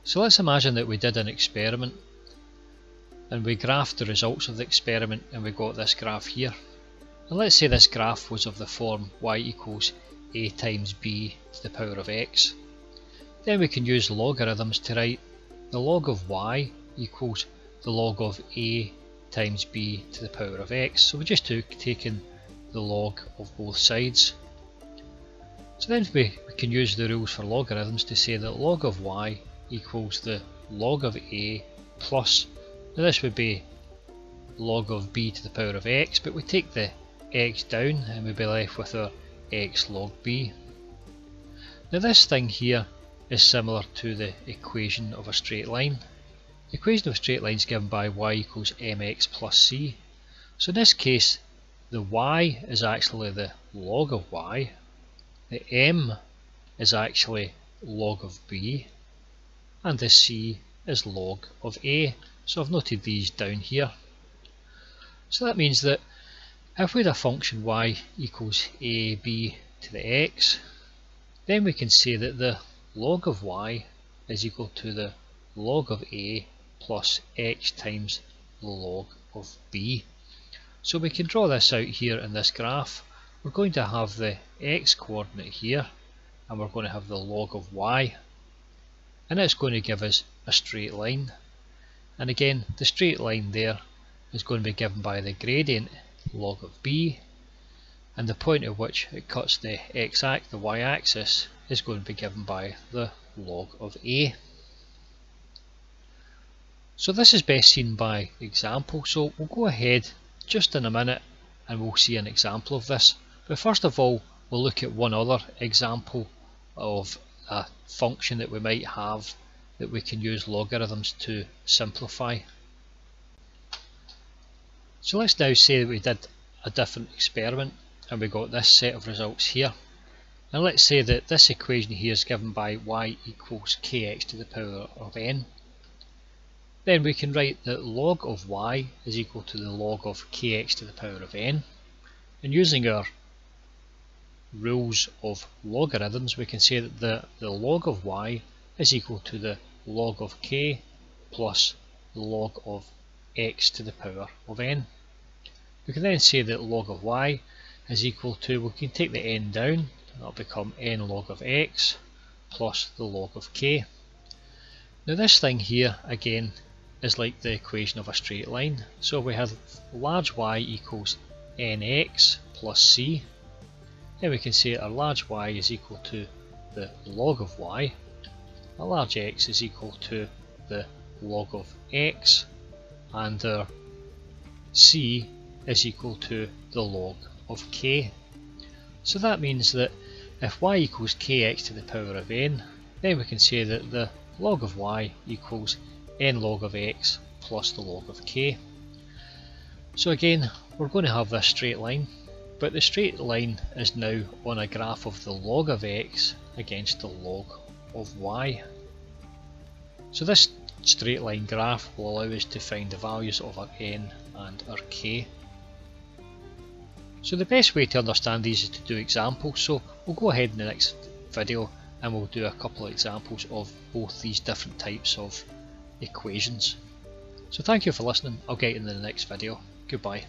So let's imagine that we did an experiment and we graphed the results of the experiment and we got this graph here. And let's say this graph was of the form y equals a times b to the power of x. Then we can use logarithms to write the log of y equals the log of a times b to the power of x. So we just taken the log of both sides. So then we can use the rules for logarithms to say that log of y equals the log of a plus, now this would be log of b to the power of x, but we take the x down and we'll be left with our x log b. Now this thing here is similar to the equation of a straight line. The equation of a straight line is given by y equals mx plus c. So in this case the y is actually the log of y, the m is actually log of b, and the c is log of a. So I've noted these down here. So that means that if we had a function y equals ab to the x, then we can say that the log of y is equal to the log of a plus x times the log of b. So we can draw this out here in this graph. We're going to have the x coordinate here and we're going to have the log of y, and it's going to give us a straight line. And again, the straight line there is going to be given by the gradient log of b, and the point at which it cuts the the y-axis is going to be given by the log of a. So this is best seen by example, so we'll go ahead just in a minute and we'll see an example of this. But first of all, we'll look at one other example of a function that we might have that we can use logarithms to simplify. So let's now say that we did a different experiment and we got this set of results here. And let's say that this equation here is given by y equals kx to the power of n. Then we can write that log of y is equal to the log of kx to the power of n. And using our rules of logarithms, we can say that the log of y is equal to the log of k plus the log of x to the power of n. We can then say that log of y is equal to, we can take the n down, that'll become n log of x plus the log of k. Now this thing here again is like the equation of a straight line. So we have large y equals nx plus c. Then we can say our large y is equal to the log of y. Our large x is equal to the log of x, and our c is equal to the log of k. So that means that if y equals kx to the power of n, then we can say that the log of y equals n log of x plus the log of k. So again, we're going to have this straight line, but the straight line is now on a graph of the log of x against the log of y. So this straight line graph will allow us to find the values of our n and our k. So the best way to understand these is to do examples, so we'll go ahead in the next video and we'll do a couple of examples of both these different types of equations. So thank you for listening, I'll get you in the next video, goodbye.